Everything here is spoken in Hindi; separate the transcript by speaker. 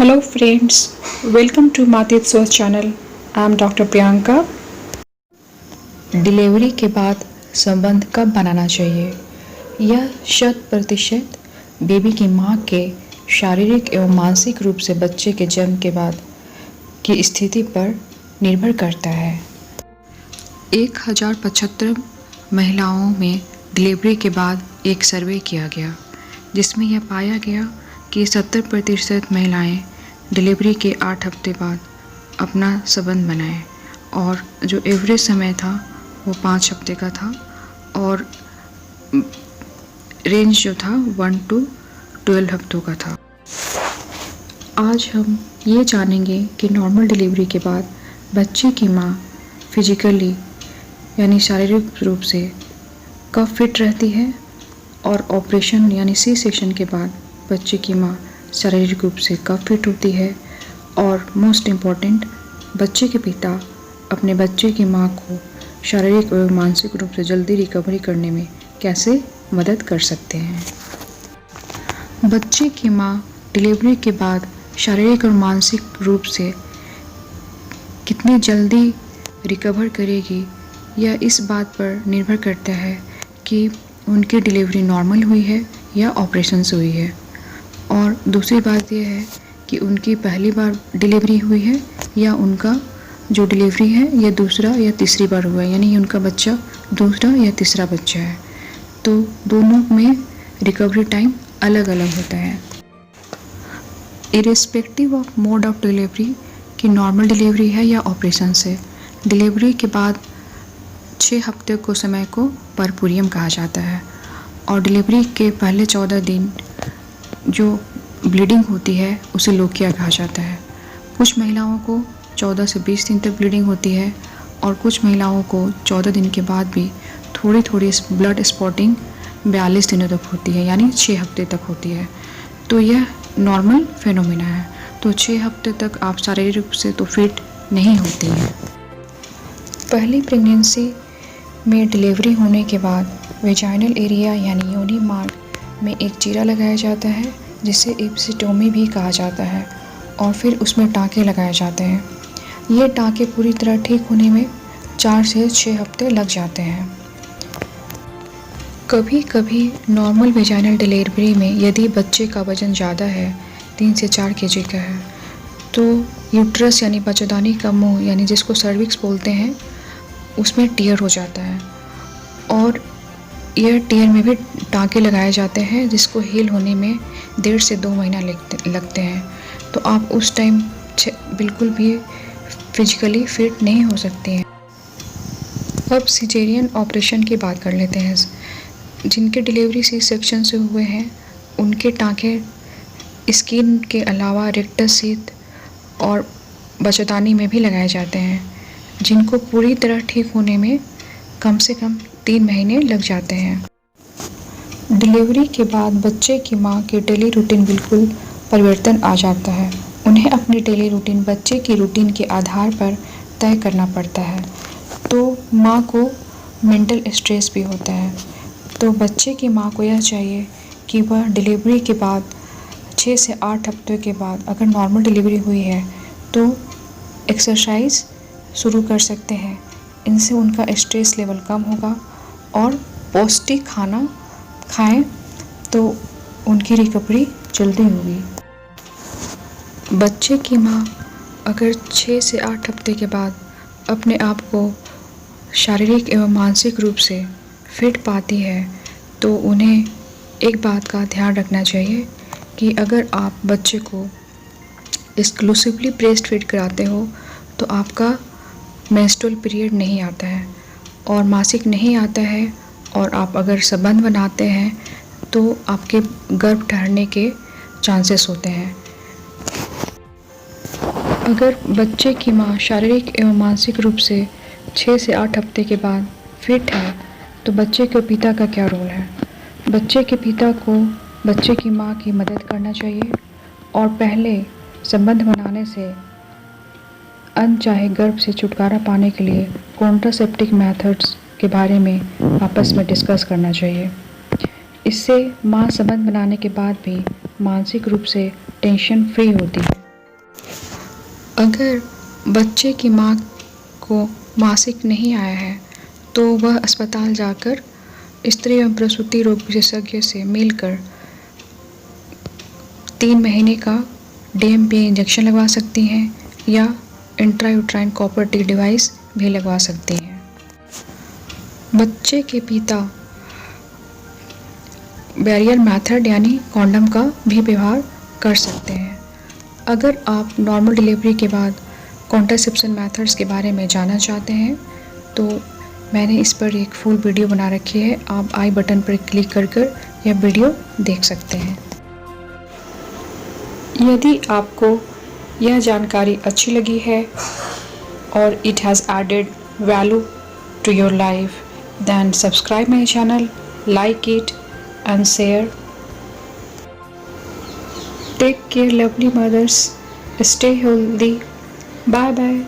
Speaker 1: Hello friends, welcome to Matitso channel. I am Dr. Priyanka.
Speaker 2: Delivery के बाद संबंध कब बनाना चाहिए? यह 100% बेबी की मां के शारीरिक एवं मानसिक रूप से बच्चे के जन्म के बाद की स्थिति पर निर्भर करता है। 1075 महिलाओं में डिलीवरी के बाद एक सर्वे किया गया, जिसमें यह पाया गया कि 70% महिलाएं डिलीवरी के 8 हफ्ते बाद अपना संबंध बनाएं और जो एवरेज समय था वो 5 हफ्ते का था और रेंज जो था 1 to 12 हफ्तों का था। आज हम ये जानेंगे कि नॉर्मल डिलीवरी के बाद बच्चे की माँ फिजिकली यानी शारीरिक रूप से कब फिट रहती है और ऑपरेशन यानी सी सेक्शन के बाद बच्चे की माँ शारीरिक रूप से कब फिट होती है और मोस्ट इम्पॉर्टेंट बच्चे के पिता अपने बच्चे की माँ को शारीरिक और मानसिक रूप से जल्दी रिकवरी करने में कैसे मदद कर सकते हैं। बच्चे की माँ डिलीवरी के बाद शारीरिक और मानसिक रूप से कितनी जल्दी रिकवर करेगी यह इस बात पर निर्भर करता है कि उनकी डिलीवरी नॉर्मल हुई है या ऑपरेशन से हुई है। और दूसरी बात यह है कि उनकी पहली बार डिलीवरी हुई है या उनका जो डिलीवरी है यह दूसरा या तीसरी बार हुआ है, यानी उनका बच्चा दूसरा या तीसरा बच्चा है। तो दोनों में रिकवरी टाइम अलग अलग होता है। Irrespective of mode of delivery कि नॉर्मल डिलीवरी है या ऑपरेशन से, डिलीवरी के बाद 6 हफ्ते को समय को परपुरियम कहा जाता है और डिलीवरी के पहले 14 दिन जो ब्लीडिंग होती है उसे लोकिया कहा जाता है। कुछ महिलाओं को 14 से 20 दिन तक ब्लीडिंग होती है और कुछ महिलाओं को 14 दिन के बाद भी थोड़ी थोड़ी ब्लड स्पॉटिंग 42 दिनों तक होती है, यानी 6 हफ्ते तक होती है। तो यह नॉर्मल फेनोमेना है। तो 6 हफ्ते तक आप शारीरिक रूप से तो फिट नहीं होती हैं। पहली प्रेगनेंसी में डिलीवरी होने के बाद वेजाइनल एरिया यानी योनि मार्ग में एक चीरा लगाया जाता है जिसे एपिसिटोमी भी कहा जाता है और फिर उसमें टाँके लगाए जाते हैं। ये टाँके पूरी तरह ठीक होने में 4 से 6 हफ्ते लग जाते हैं। कभी कभी नॉर्मल वेजाइनल डिलीवरी में यदि बच्चे का वज़न ज़्यादा है, 3 से 4 केजी का है, तो यूट्रस यानी बच्चेदानी का मुंह यानी जिसको सर्विक्स बोलते हैं उसमें टियर हो जाता है और ईयर टियर में भी टाँके लगाए जाते हैं जिसको हील होने में 1.5 से 2 महीना लगते हैं। तो आप उस टाइम बिल्कुल भी फिजिकली फिट नहीं हो सकते हैं। अब सिजेरियन ऑपरेशन की बात कर लेते हैं। जिनके डिलीवरी सी सेक्शन से हुए हैं उनके टाँके स्किन के अलावा रेक्टस सीथ और बच्चेदानी में भी लगाए जाते हैं, जिनको पूरी तरह ठीक होने में कम से कम 3 महीने लग जाते हैं। डिलीवरी के बाद बच्चे की माँ के डेली रूटीन बिल्कुल परिवर्तन आ जाता है। उन्हें अपनी डेली रूटीन बच्चे की रूटीन के आधार पर तय करना पड़ता है। तो माँ को मेंटल स्ट्रेस भी होता है। तो बच्चे की माँ को यह चाहिए कि वह डिलीवरी के बाद 6 से 8 हफ्ते के बाद अगर नॉर्मल डिलीवरी हुई है तो एक्सरसाइज शुरू कर सकते हैं। इनसे उनका स्ट्रेस लेवल कम होगा और पौष्टिक खाना खाएं तो उनकी रिकवरी जल्दी होगी। बच्चे की माँ अगर 6 से 8 हफ्ते के बाद अपने आप को शारीरिक एवं मानसिक रूप से फिट पाती है तो उन्हें एक बात का ध्यान रखना चाहिए कि अगर आप बच्चे को एक्सक्लूसिवली ब्रेस्ट फीड कराते हो तो आपका मेंस्ट्रुअल पीरियड नहीं आता है और मासिक नहीं आता है और आप अगर संबंध बनाते हैं तो आपके गर्भ ठहरने के चांसेस होते हैं। अगर बच्चे की माँ शारीरिक एवं मानसिक रूप से 6 से 8 हफ्ते के बाद फिट है तो बच्चे के पिता का क्या रोल है? बच्चे के पिता को बच्चे की माँ की मदद करना चाहिए और पहले संबंध बनाने से अनचाहे गर्भ से छुटकारा पाने के लिए कॉन्ट्रासेप्टिव मेथड्स के बारे में आपस में डिस्कस करना चाहिए। इससे माँ संबंध बनाने के बाद भी मानसिक रूप से टेंशन फ्री होती है। अगर बच्चे की माँ को मासिक नहीं आया है तो वह अस्पताल जाकर स्त्री एवं प्रसूति रोग विशेषज्ञ से मिलकर 3 महीने का DMPA इंजेक्शन लगवा सकती हैं या इंट्रायूट्राइन कॉपर टी डिवाइस भी लगवा सकती हैं। बच्चे के पिता बैरियर मेथड यानी कॉन्डम का भी व्यवहार कर सकते हैं। अगर आप नॉर्मल डिलीवरी के बाद कॉन्ट्रासेप्शन मेथड्स के बारे में जानना चाहते हैं तो मैंने इस पर एक फुल वीडियो बना रखी है, आप आई बटन पर क्लिक कर यह वीडियो देख सकते हैं।
Speaker 1: यदि आपको यह जानकारी अच्छी लगी है और it has added value to your life, then subscribe my channel, like it and share. Take care lovely mothers, stay healthy, bye bye.